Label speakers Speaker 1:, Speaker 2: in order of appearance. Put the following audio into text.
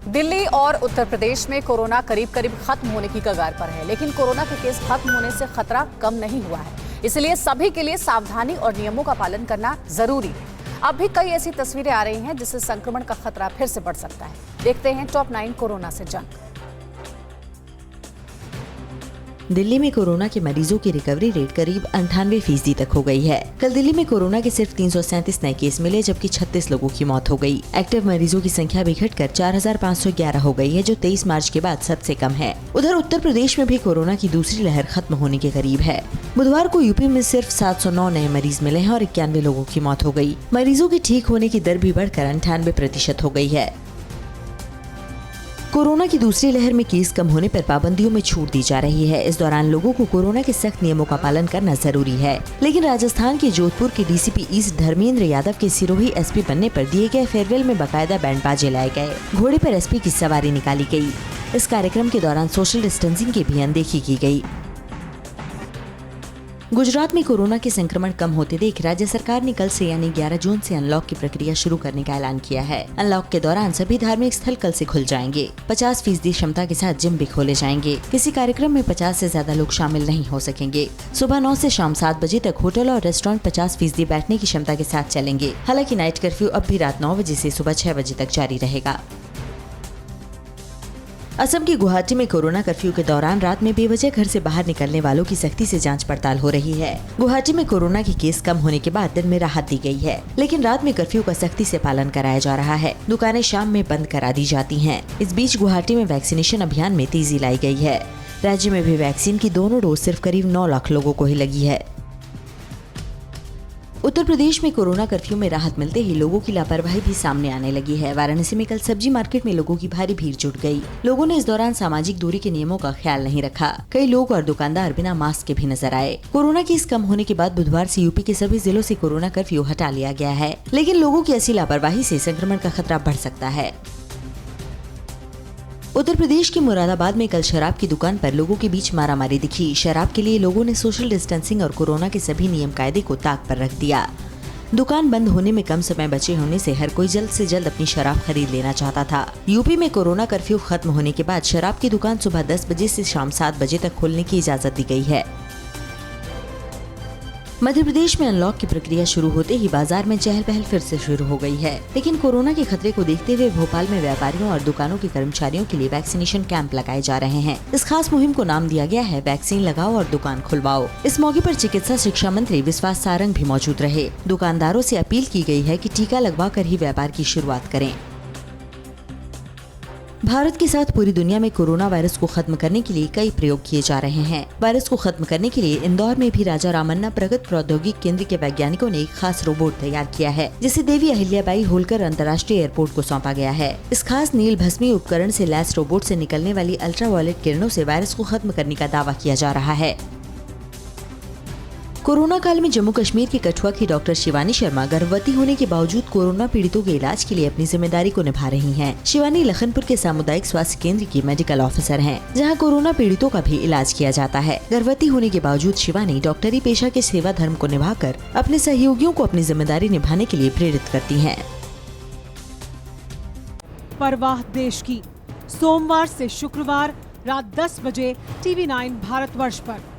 Speaker 1: दिल्ली और उत्तर प्रदेश में कोरोना करीब करीब खत्म होने की कगार पर है, लेकिन कोरोना के केस खत्म होने से खतरा कम नहीं हुआ है। इसलिए सभी के लिए सावधानी और नियमों का पालन करना जरूरी है। अब भी कई ऐसी तस्वीरें आ रही हैं जिससे संक्रमण का खतरा फिर से बढ़ सकता है। देखते हैं टॉप 9 कोरोना से जंग।
Speaker 2: दिल्ली में कोरोना के मरीजों की रिकवरी रेट करीब 98% तक हो गई है। कल दिल्ली में कोरोना के सिर्फ 337 नए केस मिले, जबकि 36 लोगों की मौत हो गई। एक्टिव मरीजों की संख्या भी घटकर 4511 हो गई है, जो 23 मार्च के बाद सबसे कम है। उधर उत्तर प्रदेश में भी कोरोना की दूसरी लहर खत्म होने के करीब है। बुधवार को यूपी में सिर्फ 709 नए मरीज मिले हैं और 91 लोगों की मौत हो गई। मरीजों की ठीक होने की दर भी बढ़कर 98% हो गई है। कोरोना की दूसरी लहर में केस कम होने पर पाबंदियों में छूट दी जा रही है। इस दौरान लोगों को कोरोना के सख्त नियमों का पालन करना जरूरी है। लेकिन राजस्थान के जोधपुर के डीसीपी ईस्ट धर्मेंद्र यादव के सिरोही एसपी बनने पर दिए गए फेयरवेल में बकायदा बैंड बाजे लाए गए। घोड़े पर एसपी की सवारी निकाली गई। इस कार्यक्रम के दौरान सोशल डिस्टेंसिंग की भी अनदेखी की गई। गुजरात में कोरोना के संक्रमण कम होते देख राज्य सरकार ने कल से यानी 11 जून से अनलॉक की प्रक्रिया शुरू करने का ऐलान किया है। अनलॉक के दौरान सभी धार्मिक स्थल कल से खुल जाएंगे। 50% क्षमता के साथ जिम भी खोले जाएंगे। किसी कार्यक्रम में 50 से ज्यादा लोग शामिल नहीं हो सकेंगे। सुबह 9 से शाम 7 बजे तक होटल और रेस्टोरेंट 50% बैठने की क्षमता के साथ चलेंगे। हालांकि नाइट कर्फ्यू अब भी रात 9 बजे से सुबह 6 बजे तक जारी रहेगा। असम की गुवाहाटी में कोरोना कर्फ्यू के दौरान रात में बेवजह घर से बाहर निकलने वालों की सख्ती से जांच पड़ताल हो रही है। गुवाहाटी में कोरोना के केस कम होने के बाद दिन में राहत दी गई है, लेकिन रात में कर्फ्यू का सख्ती से पालन कराया जा रहा है। दुकानें शाम में बंद करा दी जाती हैं। इस बीच गुवाहाटी में वैक्सीनेशन अभियान में तेजी लाई गई है। राज्य में भी वैक्सीन की दोनों डोज सिर्फ करीब 9 लाख लोगों को ही लगी है। उत्तर प्रदेश में कोरोना कर्फ्यू में राहत मिलते ही लोगों की लापरवाही भी सामने आने लगी है। वाराणसी में कल सब्जी मार्केट में लोगों की भारी भीड़ जुट गई। लोगों ने इस दौरान सामाजिक दूरी के नियमों का ख्याल नहीं रखा। कई लोग और दुकानदार बिना मास्क के भी नजर आए। कोरोना केस कम होने के बाद बुधवार से यूपी के सभी जिलों से कोरोना कर्फ्यू हटा लिया गया है, लेकिन लोगों की ऐसी लापरवाही से संक्रमण का खतरा बढ़ सकता है। उत्तर प्रदेश के मुरादाबाद में कल शराब की दुकान पर लोगों के बीच मारामारी दिखी। शराब के लिए लोगों ने सोशल डिस्टेंसिंग और कोरोना के सभी नियम कायदे को ताक पर रख दिया। दुकान बंद होने में कम समय बचे होने से हर कोई जल्द से जल्द अपनी शराब खरीद लेना चाहता था। यूपी में कोरोना कर्फ्यू खत्म होने के बाद शराब की दुकान सुबह 10 बजे से शाम 7 बजे तक खोलने की इजाजत दी गई है। मध्य प्रदेश में अनलॉक की प्रक्रिया शुरू होते ही बाजार में चहल पहल फिर से शुरू हो गई है, लेकिन कोरोना के खतरे को देखते हुए भोपाल में व्यापारियों और दुकानों के कर्मचारियों के लिए वैक्सीनेशन कैंप लगाए जा रहे हैं। इस खास मुहिम को नाम दिया गया है वैक्सीन लगाओ और दुकान खुलवाओ। इस मौके पर चिकित्सा शिक्षा मंत्री विश्वास सारंग भी मौजूद रहे। दुकानदारों से अपील की गई है कि टीका लगवा कर ही व्यापार की शुरुआत करें। भारत के साथ पूरी दुनिया में कोरोना वायरस को खत्म करने के लिए कई प्रयोग किए जा रहे हैं। वायरस को खत्म करने के लिए इंदौर में भी राजा रामन्ना प्रगत प्रौद्योगिकी केंद्र के वैज्ञानिकों ने एक खास रोबोट तैयार किया है, जिसे देवी अहिल्याबाई होलकर अंतर्राष्ट्रीय एयरपोर्ट को सौंपा गया है। इस खास नील भस्मी उपकरण से लैस रोबोट से निकलने वाली अल्ट्रावायलेट किरणों से वायरस को खत्म करने का दावा किया जा रहा है। कोरोना काल में जम्मू कश्मीर के कठुआ की डॉक्टर शिवानी शर्मा गर्भवती होने के बावजूद कोरोना पीड़ितों के इलाज के लिए अपनी जिम्मेदारी को निभा रही हैं। शिवानी लखनपुर के सामुदायिक स्वास्थ्य केंद्र की मेडिकल ऑफिसर हैं, जहां कोरोना पीड़ितों का भी इलाज किया जाता है। गर्भवती होने के बावजूद शिवानी डॉक्टरी पेशा के सेवा धर्म को निभाकर अपने सहयोगियों को अपनी जिम्मेदारी निभाने के लिए प्रेरित करती है।
Speaker 3: परवाह देश की, सोमवार से शुक्रवार रात 10 बजे TV9 भारतवर्ष पर।